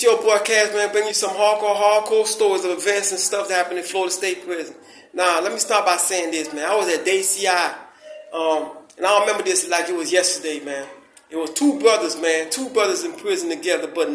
It's your boy Cass, man, bringing you some hardcore stories of events and stuff that happened in Florida State Prison. Now, let me start by saying this, man. I was at day CI, and I remember this like it was yesterday, man. It was two brothers, man, in prison together, but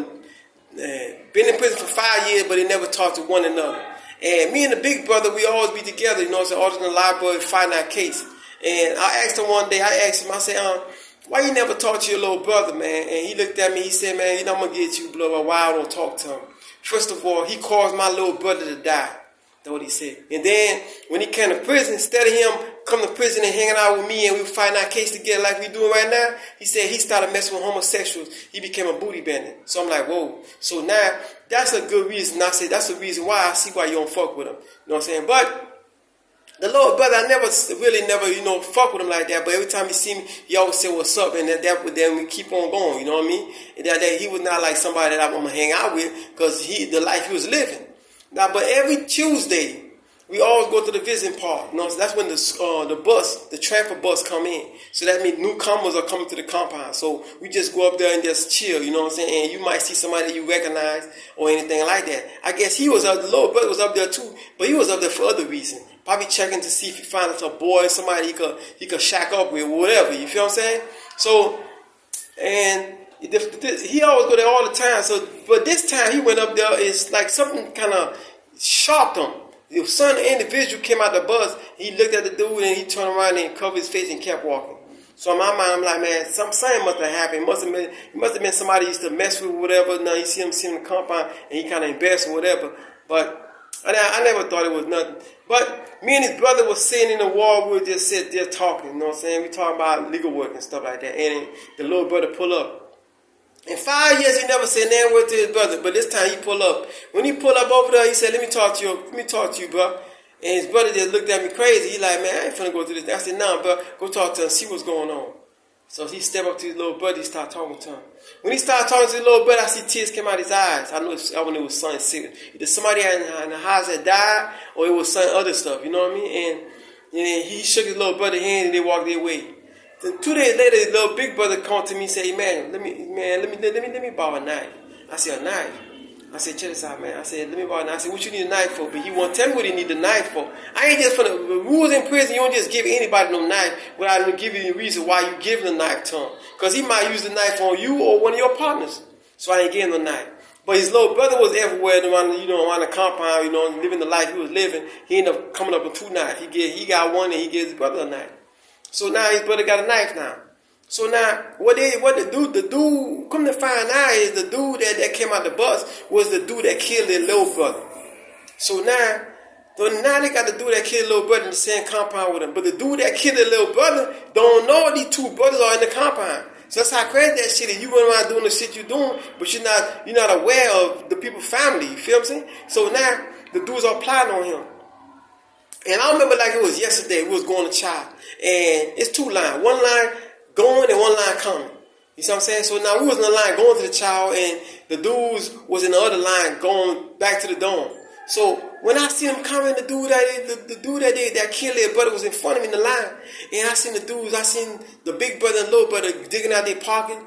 been in prison for 5 years, but they never talked to one another. And me and the big brother, we always be together, you know, so always in the library fighting our case. And I asked him one day, I said, why you never talk to your little brother, man? And he looked at me, he said, man, you know, I'm going to get you, blah, blah, why I don't talk to him. First of all, he caused my little brother to die. That's what he said. And then, when he came to prison, instead of him coming to prison and hanging out with me and we were fighting our case together like we doing right now, he said he started messing with homosexuals. He became a booty bandit. So I'm like, whoa. So now, that's a good reason. I said, that's the reason why I see why you don't fuck with him. You know what I'm saying? But the little brother, I never, you know, fuck with him like that. But every time he see me, he always say, what's up? And then we keep on going, you know what I mean? And that he was not like somebody that I'm going to hang out with because the life he was living. Now, but every Tuesday, we always go to the visiting park. You know, so that's when the transfer bus come in. So that means newcomers are coming to the compound. So we just go up there and just chill, you know what I'm saying? And you might see somebody you recognize or anything like that. I guess the little brother was up there too, but he was up there for other reasons. Probably checking to see if he finds a boy, somebody he could shack up with, whatever. You feel what I'm saying? So, and he always go there all the time. So, but this time he went up there, it's like something kind of shocked him. The son individual came out the bus, he looked at the dude and he turned around and covered his face and kept walking. So in my mind, I'm like, man, something must have happened. It must have been somebody he used to mess with or whatever. Now you see him sitting in the compound and he kind of embarrassed or whatever. But I never thought it was nothing. But me and his brother was sitting in the wall, we were just sitting there talking, you know what I'm saying? We talking about legal work and stuff like that. And the little brother pull up. In 5 years, he never said damn word to his brother, but this time he pull up. When he pull up over there, he said, let me talk to you, bro. And his brother just looked at me crazy. He like, man, I ain't finna go through this. I said, nah, bro, go talk to him, see what's going on. So he stepped up to his little brother, he started talking to him. When he started talking to his little brother, I see tears come out his eyes. I knew it was something serious. Either somebody in the house had died, or it was some other stuff, you know what I mean? And he shook his little brother's hand and they walked their way. Then 2 days later, his little big brother came to me and said, hey, man, let me borrow a knife. I said, a knife? I said, check this out, man. I said, let me borrow a knife. I said, what you need a knife for? But he won't tell me what he need the knife for. I ain't just for the rules in prison. You don't just give anybody no knife without even giving you a reason why you giving the knife to him. Because he might use the knife on you or one of your partners. So I ain't giving him the knife. But his little brother was everywhere around the compound, you know, living the life he was living. He ended up coming up with 2 knives. He got one and he gave his brother a knife. So now his brother got a knife now. So now, what the dude, come to find out is the dude that came out the bus was the dude that killed their little brother. So now they got the dude that killed their little brother in the same compound with him. But the dude that killed their little brother don't know these 2 brothers are in the compound. So that's how crazy that shit is. You run around doing the shit you're doing, but you're not aware of the people's family. You feel what I'm saying? So now the dudes are plotting on him. And I remember like it was yesterday, we was going to trial. And it's 2 lines. 1 line going and 1 line coming. You see what I'm saying? So now we was in the line going to the trial and the dudes was in the other line going back to the dorm. So when I seen them coming, the dude that killed their brother was in front of me in the line. And I seen the big brother and little brother digging out their pocket,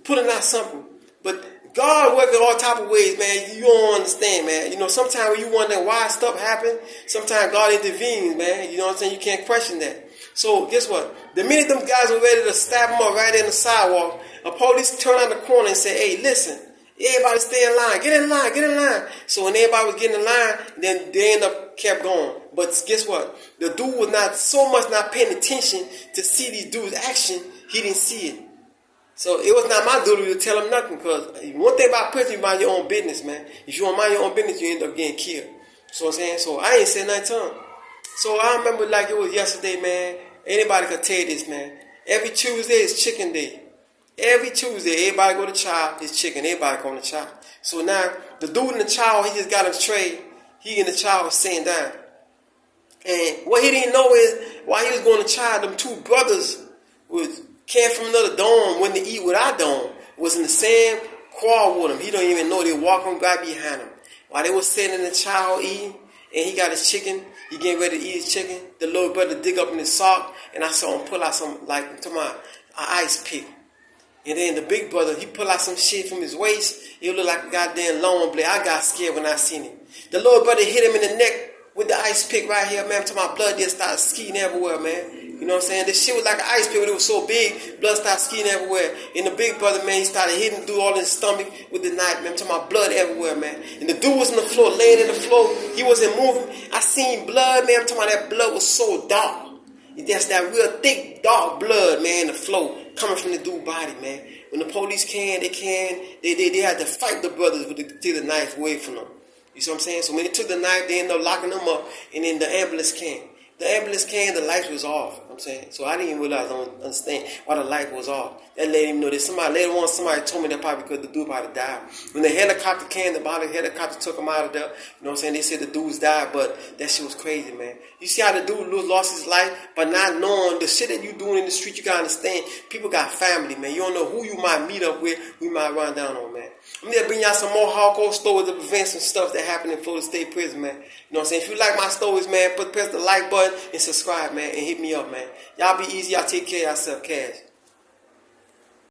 pulling out something. But God working all type of ways, man. You don't understand, man. You know, sometimes when you wonder why stuff happen, sometimes God intervenes, man. You know what I'm saying? You can't question that. So guess what? The minute them guys were ready to stab him up right in the sidewalk, a police turned on the corner and said, hey, listen, everybody stay in line. Get in line, get in line. So when everybody was getting in line, then they kept going. But guess what? The dude was not paying attention to see these dudes' action. He didn't see it. So it was not my duty to tell him nothing, because one thing about prison, you mind your own business, man. If you don't mind your own business, you end up getting killed. So I'm saying, so I ain't said nothing to him. So I remember like it was yesterday, man. Anybody could tell you this, man. Every Tuesday is chicken day. Every Tuesday, everybody go to trial, it's chicken. Everybody going to trial. So now, the dude in the trial, he just got his tray. He in the trial was sitting down. And what he didn't know is, while he was going to trial, them 2 brothers came from another dorm, went to eat with our dorm, was in the same quad with him. He don't even know. They walking right behind him. While they was sitting in the child eating, and he got his chicken, he getting ready to eat his chicken, the little brother dig up in his sock, and I saw him pull out some, like, an ice pick. And then the big brother, he pull out some shit from his waist, It looked like a goddamn long blade. I got scared when I seen it. The little brother hit him in the neck with the ice pick right here, man. To my blood just started skiing everywhere, man. You know what I'm saying? This shit was like an ice pick, but it was so big, blood started skiing everywhere. And the big brother, man, he started hitting through all his stomach with the knife, man. To my blood everywhere, man. And the dude was on the floor, laying in the floor. He wasn't moving. I seen blood, man. I'm talking about that blood was so dark. That's that real thick, dark blood, man, in the flow coming from the dude's body, man. When the police they had to fight the brothers to take the knife away from them. You see what I'm saying? So when they took the knife, they ended up locking them up, and then the ambulance came. The ambulance came, the light was off. You know what I'm saying? So I didn't even realize, I don't understand why the light was off. That let him know that later on somebody told me that probably because the dude probably died. When the helicopter came, the helicopter took him out of there. You know what I'm saying? They said the dudes died, but that shit was crazy, man. You see how the dude lost his life, but not knowing the shit that you doing in the street, you gotta understand. People got family, man. You don't know who you might meet up with, who you might run down on, man. I'm gonna bring y'all some more hardcore stories of events and stuff that happened in Florida State Prison, man. You know what I'm saying? If you like my stories, man, press the like button and subscribe, man, and hit me up, man. Y'all be easy. Y'all take care of yourself, Cash.